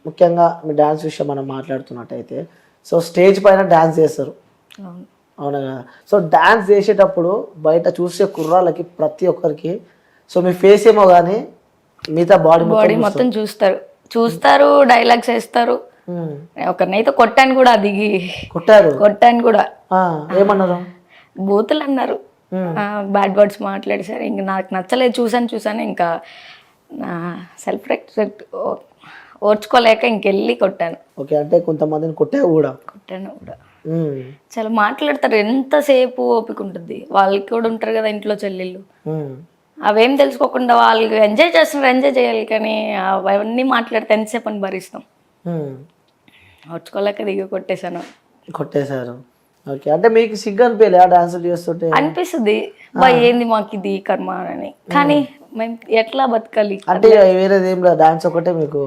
ముఖ్యంగా మీ డ్యాన్స్ విషయం మనం మాట్లాడుతున్నట్టయితే సో స్టేజ్ పైన డ్యాన్స్ చేస్తారు, అవునా కదా? సో డ్యాన్స్ చేసేటప్పుడు బయట చూసే కుర్రాళ్ళకి ప్రతి ఒక్కరికి సో మీ ఫేస్ ఏమో కానీ మిగతా బాడీ మొత్తం చూస్తారు డైలాగ్స్ వేస్తారు. ఒకరినైతే కొట్టాను కూడా, దిగి కొట్టాను కూడా. ఏమన్నారు? బూతులు అన్నారు, బ్యాడ్ వర్డ్స్ మాట్లాడేసారు. ఇంకా నాకు నచ్చలేదు, చూసాను. ఇంకా సెల్ఫ్ రెస్పెక్ట్ ఓర్చుకోలేక ఇంకెళ్ళి కొట్టాను. ఓకే, అంటే కొంతమందిని కొట్టాను కూడా. చాలా మాట్లాడతారు, ఎంతసేపు ఓపిక ఉంటుంది. వాళ్ళకి కూడా ఉంటారు కదా ఇంట్లో చెల్లెళ్ళు, అవేం తెలుసుకోకుండా వాళ్ళు ఎంజాయ్ చేస్తున్నారు, ఎంజాయ్ చేయాలి. కానీ అవన్నీ మాట్లాడితే ఎంతసేపు అని భరిస్తాం. ఓర్చుకోలేక దిగి కొట్టేశారు. ఓకే, అంటే మీకు సిగ్గు అనిపించలే ఆ డాన్స్ చేస్తుంటే? అనిపిస్తుంది, ఏంది మాకు ఇది కర్మ అని. కానీ మేము ఎట్లా బతకాలి అంటే వేరేది ఏం లేదు, డాన్స్ ఒకటే మీకు?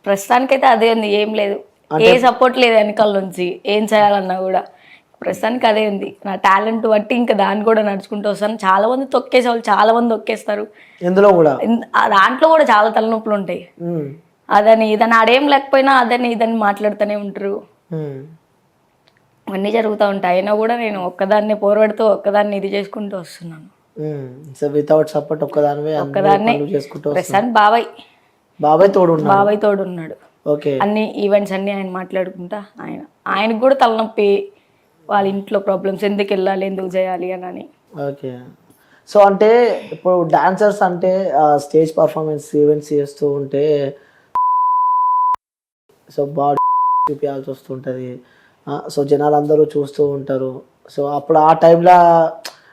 ప్రస్తుతానికైతే అదే ఉంది, ఏం లేదు, ఏ సపోర్ట్ లేదు వెనకాల నుంచి. ఏం చేయాలన్నా కూడా ప్రస్తుతానికి అదే ఉంది. నా టాలెంట్ బట్టి ఇంకా దాన్ని కూడా నడుచుకుంటూ వస్తాను. చాలా మంది తొక్కేసే వాళ్ళు చాలా మంది తొక్కేస్తారు. ఇందులో కూడా దాంట్లో కూడా చాలా తలనొప్పులు ఉంటాయి. అదని ఇదని ఆడేం లేకపోయినా అదని ఇదని మాట్లాడుతూనే ఉంటారు. అన్నీ జరుగుతూ ఉంటాయి. అయినా కూడా నేను ఒక్కదాన్ని పోరాడుతూ ఒక్కదాన్ని ఇది చేసుకుంటూ వస్తున్నాను. వితౌట్ సపోర్ట్ ఒక్కదాన్ని ప్రస్తుతానికి బాబాయ్ తోడున్నాడు. అన్ని ఈవెంట్స్ అన్ని ఆయన మాట్లాడుకుంటా. ఆయనకు కూడా తలనొప్పి, వాళ్ళ ఇంట్లో ప్రాబ్లమ్స్, ఎందుకు వెళ్ళాలి, ఎందుకు చేయాలి అని. ఓకే, సో అంటే ఇప్పుడు డాన్సర్స్ అంటే స్టేజ్ పర్ఫార్మెన్స్ ఈవెంట్స్ చేస్తూ ఉంటే సో బాడీ చూపించాల్సి వస్తుంటుంది. సో జనాలు అందరూ చూస్తూ ఉంటారు. సో అప్పుడు ఆ టైంలో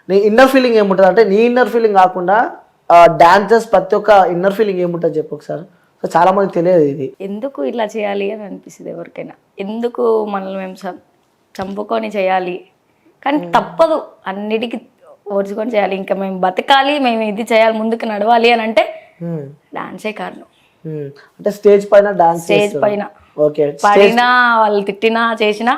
నీ ఇన్నర్ ఫీలింగ్ ఏముంటుంది? అంటే నీ ఇన్నర్ ఫీలింగ్ కాకుండా డాన్సర్స్ ప్రతి ఒక్క ఇన్నర్ ఫీలింగ్ ఏముంటుంది చెప్పు ఒకసారి. సో చాలా మందికి తెలియదు ఇది. ఎందుకు ఇలా చేయాలి అని అనిపిస్తుంది ఎవరికైనా. ఎందుకు మనల్ని మేము చంపుకొని చేయాలి, కానీ తప్పదు, అన్నిటికీ ఓర్చుకొని చేయాలి. ఇంకా మేము బతకాలి, మేము ఇది చేయాలి, ముందుకు నడవాలి అని అంటే డాన్సే కారణం. అంటే స్టేజ్ పైన ఓకే, పడినా వాళ్ళు తిట్టినా చేసినా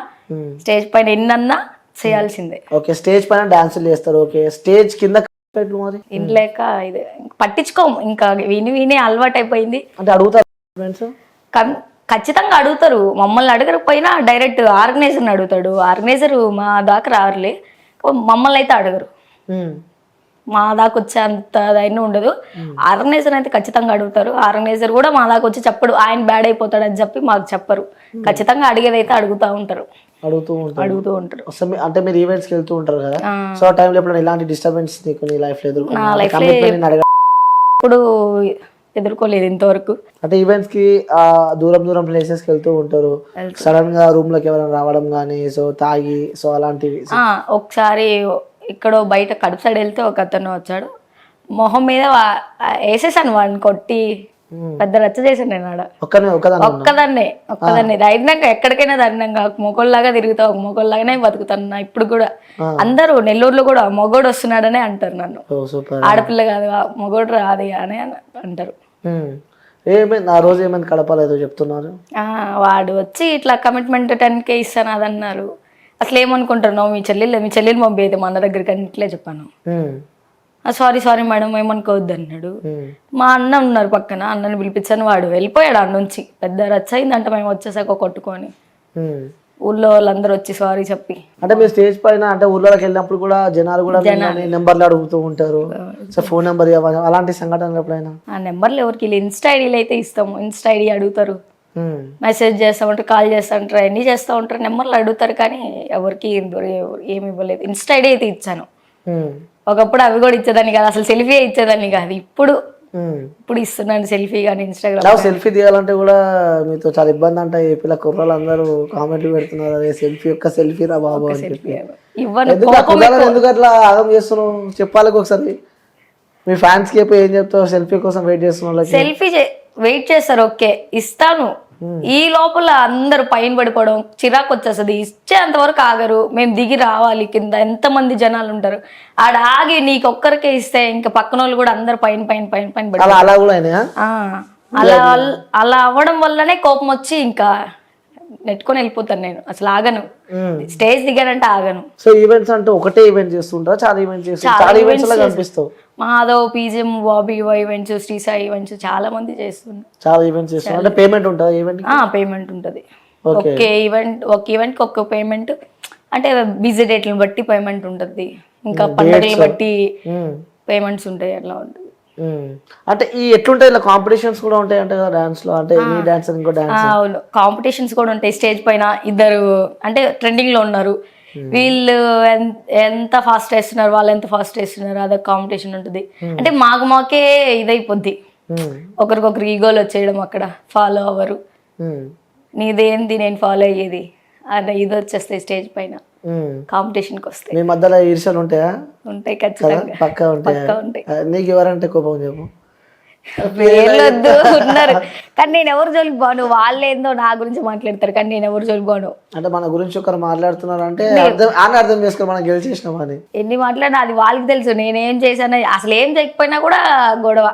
స్టేజ్ పైన ఎన్నన్నా చేయాల్సిందే. ఓకే, స్టేజ్ పైన డాన్సులు చేస్తారు. ఓకే, స్టేజ్ కింద మరి ఇంట్లేక ఇది పట్టించుకోము, ఇంకా విని అలవాటు అయిపోయింది. అంటే అడుగుతారు ఫ్రెండ్స్? ఖచ్చితంగా అడుగుతారు. మమ్మల్ని అడగకపోయినా డైరెక్ట్ ఆర్గనైజర్ని అడుగుతాడు. ఆర్గనైజర్ మా దాకా రారులే, మమ్మల్ని అయితే అడగరు. మా దాకా వచ్చే అంత అయినా ఉండదు. ఆర్గనైజర్ అయితే ఖచ్చితంగా అడుగుతారు. ఆర్గనైజర్ కూడా మా దాకా వచ్చి చెప్పడు, ఆయన బ్యాడ్ అయిపోతాడు అని చెప్పి మాకు చెప్పరు. ఖచ్చితంగా అడిగేదైతే అడుగుతూ ఉంటారు. అంటే మీరు ఈవెంట్స్కి వెళ్తూ ఉంటారు కదా, సో ఆ టైంలో ఎప్పుడైనా ఇలాంటి డిస్టర్బెన్స్ నీకు నీ లైఫ్ లో ఇప్పుడు ఎదుర్కోలేదు ఇంతవరకు. అంటే ఈవెంట్స్ కి దూరం ప్లేసెస్ కి వెళ్తూ ఉంటారు, సడన్ గా రూమ్ లోకి ఎవరైనా రావడం కానీ, సో తాగి సో అలాంటివి. ఒకసారి ఇక్కడ బయట కడుపు సైడ్ వెళ్తే ఒక అతను వచ్చాడు, మొహం మీద వేసేసాను వాడిని కొట్టి, పెద్ద రచ్చ చేశాను నేను ఆడ. ఒక్కదాన్నే ధైర్యంగా ఎక్కడికైనా ధైర్యంగా మొగోళ్ళలాగా తిరుగుతావు, మొగోళ్ళలాగానే బతుకుతాను ఇప్పుడు కూడా. అందరూ నెల్లూరులో కూడా మొగోడు వస్తున్నాడనే అంటారు నన్ను, ఆడపిల్ల కాదు మొగోడు రాదు అని అంటారు. ఏమైంది ఆ రోజు? ఏమైంది కడపలేదు చెప్తున్నారు? వాడు వచ్చి ఇట్లా కమిట్మెంట్ 10K ఇస్తాను అదన్నారు. అసలు ఏమనుకుంటున్నావు, మీ చెల్లెలు పంపేది మా అన్న దగ్గరికి అని ఇట్లే చెప్పాను. సారీ మేడం ఏమనుకోవద్దు అన్నాడు. మా అన్న ఉన్నారు పక్కన, అన్నని పిలిపించాను, వాడు వెళ్ళిపోయాడు అన్న నుంచి. పెద్ద రచ్చ అయిందంట మేము వచ్చేసాక కొట్టుకొని. ఊళ్ళో వాళ్ళందరూ వచ్చి సారీ చెప్పి. అంటే మీరు స్టేజ్ పైన అంటే ఊళ్ళోకి వెళ్ళినప్పుడు కూడా జనాలు కూడా నెంబర్లు అడుగుతూ ఉంటారు, ఫోన్ నెంబర్ అలాంటి సంఘటనలు ఎప్పుడైనా? ఆ నెంబర్లు ఎవరికి ఇన్స్టా ఐడీలు అయితే ఇస్తాము, ఇన్స్టా ఐడి అడుగుతారు, మెసేజ్ చేస్తా ఉంటారు, కాల్ చేస్తా ఉంటారు, అన్నీ చేస్తూ ఉంటారు, నెంబర్లు అడుగుతారు. కానీ ఎవరికి ఏమి ఇవ్వలేదు. ఇన్స్టా ఐడి అయితే ఇచ్చాను. ఒకప్పుడు అవి కూడా ఇచ్చేదాన్ని కాదు, అసలు సెల్ఫీ ఇచ్చేదాన్ని కాదు. ఇప్పుడు ఇస్తున్నాను సెల్ఫీ. కానీ ఇన్స్టాగ్రామ్ సెల్ఫీ తీయాలంటే కూడా మీతో చాలా ఇబ్బంది అంట. ఏపీలో కుర్రాళ్ళు అందరూ కామెంట్లు పెడుతున్నారు, అదే సెల్ఫీ ఒక్క సెల్ఫీ రా బాబు అని చెప్పి. ఎందుకు అట్లా ఆగం చేస్తున్నావు చెప్పాలి ఒకసారి. మీ ఫ్యాన్స్ కి ఏం చెప్తావు? సెల్ఫీ కోసం వెయిట్ చేస్తున్న సెల్ఫీ వెయిట్ చేస్తారు, ఓకే ఇస్తాను. ఈ లోపల అందరూ పైన పడిపోవడం చిరాకు వచ్చేస్తుంది. ఇచ్చేంత వరకు ఆగరు. మేము దిగి రావాలి కింద, ఎంతమంది జనాలు ఉంటారు. ఆడ ఆగి నీకొక్కరికే ఇస్తే ఇంకా పక్కన వాళ్ళు కూడా అందరు పైన అలా అవ్వడం వల్లనే కోపం వచ్చి ఇంకా నెట్టుకొని వెళ్ళిపోతాను నేను, అసలు ఆగను. స్టేజ్ దిగానంటే ఆగను. సో ఈవెంట్స్ అంటే ఒకటే ఈవెంట్ చేస్తుంటారా, చాలా ఈవెంట్స్ చేస్తుంటారు? చాలా ఈవెంట్స్ లో కనిపిస్తావు. Madhav, PGM, Bobby events, Srisai events చాలా మంది చేస్తున్నారు. చాలా ఈవెంట్స్ చేస్తున్నారు. అంటే పేమెంట్ ఉంటుందా ఈవెంట్? పేమెంట్ ఉంటుంది. ఒక ఈవెంట్ కి ఒక్క పేమెంట్, అంటే బిజీ డేట్లను బట్టి పేమెంట్ ఉంటుంది, ఇంకా పండుగలను బట్టి పేమెంట్స్ ఉంటాయి, అట్లా ఉంటుంది. అంటే ఈ ఎట్లుంటాయి ఇలా కాంపిటీషన్స్ కూడా ఉంటాయి అంటే డాన్స్ లో, అంటే నీ డాన్స్ ఇంకో డాన్స్? అవును, కాంపిటీషన్స్ కూడా ఉంటాయి. స్టేజ్ పైన ఇద్దరు అంటే ట్రెండింగ్ లో ఉన్నారు, వీళ్ళు ఎంత ఫాస్ట్ వేస్తున్నారు, వాళ్ళు ఎంత ఫాస్ట్ వేస్తున్నారు, అదొక కాంపిటీషన్ ఉంటుంది. అంటే మాకే ఇదైపోద్ది, ఒకరికొకరు ఈగోలు వచ్చేయడం, అక్కడ ఫాలో అవ్వరు, నీదేంది నేను ఫాలో అయ్యేది అదే ఇది వచ్చేస్తాయి స్టేజ్ పైన. కాంపిటీషన్కి వస్తాయి. మీ మధ్యలో ఈర్షలు ఉంటాయా? ఉంటాయి ఖచ్చితంగా, పక్కా ఉంటాయి. నీకు ఎవరంటే కోపం చెప్పు? పేర్లొద్దు, ఉన్నారు కానీ నేను ఎవరు జోలికి బాను, వాళ్ళేందో నా గురించి మాట్లాడతారు కానీ నేను ఎవరు జోలికి బాను. అంటే మన గురించి ఒకరు మాట్లాడుతున్నారు అంటే అర్థం చేసుకో మనం గెలిచేసినాం అని. ఎన్ని మాట్లాడినా అది వాళ్ళకి తెలుసు, నేనేం చేశాను, అసలు ఏం చేయకపోయినా కూడా గొడవ.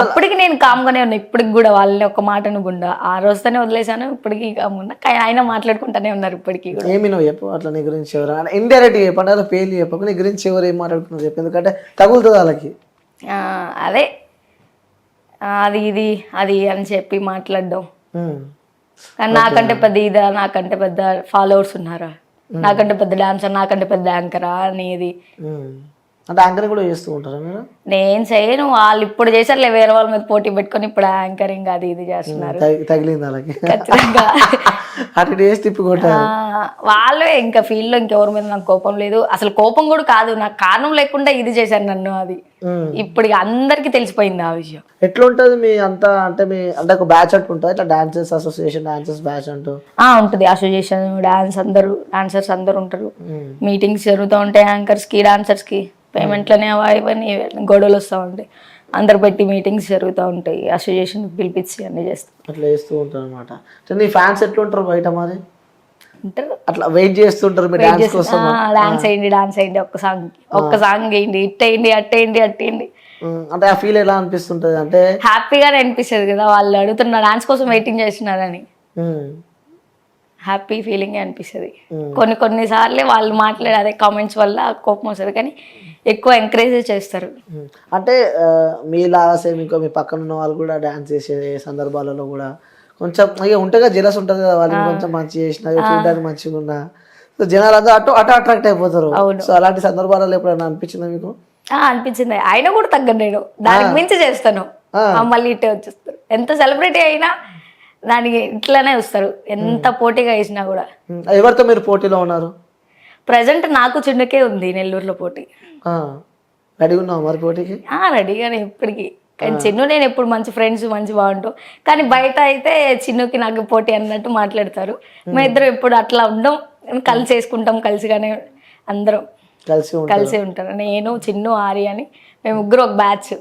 అప్పటికి నేను కామ్గానే ఉన్నా, ఇప్పటికి కూడా వాళ్ళని ఒక మాట గుండా ఆ రోజుతోనే వదిలేసాను, ఇప్పటికి కామ్గా కానీ ఆయన మాట్లాడుకుంటానే ఉన్నారు ఇప్పటికీ కూడా. ఏమి నువ్వు చెప్పు అట్లా నీ గురించి ఎవరు ఇండైరెక్ట్ చెప్పండి, అలా పేర్లు చెప్పకు, నీ గురించి ఎవరు ఏం మాట్లాడుకున్నారు చెప్పు, ఎందుకంటే తగులుతుంది వాళ్ళకి. అదే అది ఇది అది అని చెప్పి మాట్లాడడం, కానీ నాకంటే పెద్ద ఇదా, నాకంటే పెద్ద ఫాలోవర్స్ ఉన్నారా, నాకంటే పెద్ద డాన్సర్, నాకంటే పెద్ద యాంకరా అనేది. అంటే యాంకరింగ్ కూడా చేస్తూ ఉంటారా మీరు? నేను చేయను, వాళ్ళు ఇప్పుడు చేశారులే, వేరే వాళ్ళ మీద పోటీ పెట్టుకొని ఇప్పుడు యాంకరింగ్ అది ఇది చేస్తున్నారు. తగిలింది వాళ్ళకి ఖచ్చితంగా. అటు చేసి తిప్పుకుంటారు వాళ్ళే, ఇంకా ఫీల్డ్ లో ఇంకెవరి మీద నాకు కోపం లేదు, అసలు కోపం కూడా కాదు, నాకు కారణం లేకుండా ఇది చేశారు నన్ను, అది ఇప్పుడు అందరికి తెలిసిపోయింది ఆ విషయం. ఎట్లుంటది మీ అంతా, అంటే మీ అంటే ఒక బ్యాచ్ అంటూ ఉంటుంది ఇట్లా డాన్సర్స్ అసోసియేషన్, డాన్సర్స్ బ్యాచ్ అంటూ ఉంటుంది, అసోసియేషన్ డాన్సర్స్ అందరు ఉంటారు, మీటింగ్స్ జరుగుతూ ఉంటాయి, యాంకర్స్ కి డాన్సర్స్ కి పేమెంట్లనే ఇవన్నీ గొడవలు వస్తూ ఉంటాయి, అందరు పెట్టి మీటింగ్స్ జరుగుతూ ఉంటాయి, అసోసియేషన్ పిలిపించి అన్ని చేస్తాం, అట్లా చేస్తూ ఉంటారు అనమాట. నీ ఫ్యాన్స్ ఎట్లుంటారు బయట మరి? ఉంటారు అట్లా వెయిట్ చేస్తుంటారు మీ డాన్స్ కోసం? డాన్స్ అయ్యండి ఒక్క సాంగ్ వేయండి, ఇట్టేయండి అట్టేయండి. అంటే ఆ ఫీల్ ఎలా అనిపిస్తుంటది? అంటే హ్యాపీగానే అనిపిస్తుంది కదా, వాళ్ళు అడుగుతున్న డాన్స్ కోసం వెయిటింగ్ చేస్తున్నారని, హ్యాపీ ఫీలింగ్ అనిపిస్తుంది. కొన్నిసార్లు వాళ్ళు మాట్లాడే అదే కామెంట్స్ వల్ల కోపం వస్తుంది, కానీ ఎక్కువ ఎంకరేజ్ చేస్తారు. అంటే మీలాగా సేమ్ ఇంకో మీ పక్కన ఉన్న వాళ్ళు కూడా డాన్స్ చేసే సందర్భాలలో కూడా కొంచెం ఇక ఉంటేగా జెలస్ ఉంటుంది కదా, వాళ్ళని కొంచెం మంచిగా చేసినా, చూడడానికి మంచిగా ఉన్నా, సో జనాలు అందరూ అటు అట్రాక్ట్ అయిపోతారు. సో అలాంటి సందర్భాలలో ఎప్పుడైనా అనిపించిందా మీకు? అనిపించింది. అయినా కూడా తగ్గను, నేను దానికి మించి చేస్తాను, మళ్ళీ ఇట్టే వచ్చేస్తారు. ఎంత సెలబ్రిటీ అయినా దానికి ఇట్లానే వస్తారు, ఎంత పోటీగా వేసినా కూడా. ఎవరితో మీరు పోటీలో ఉన్నారు? ప్రజెంట్ నాకు చిన్నకే ఉంది నెల్లూరులో పోటీ. రెడీ ఉన్నావు మరి పోటీకి? రెడీగానే ఇప్పటికి, కానీ చిన్ను నేను ఎప్పుడు మంచి ఫ్రెండ్స్, మంచి బాగుంటాం, కానీ బయట అయితే చిన్నుకి నాకు పోటీ అన్నట్టు మాట్లాడతారు. మా ఇద్దరం ఎప్పుడు అట్లా ఉండం, కలిసి వేసుకుంటాం, కలిసిగానే అందరం కలిసి ఉంటారు. నేను, చిన్ను, ఆరి అని మేము ముగ్గురు ఒక బ్యాచ్.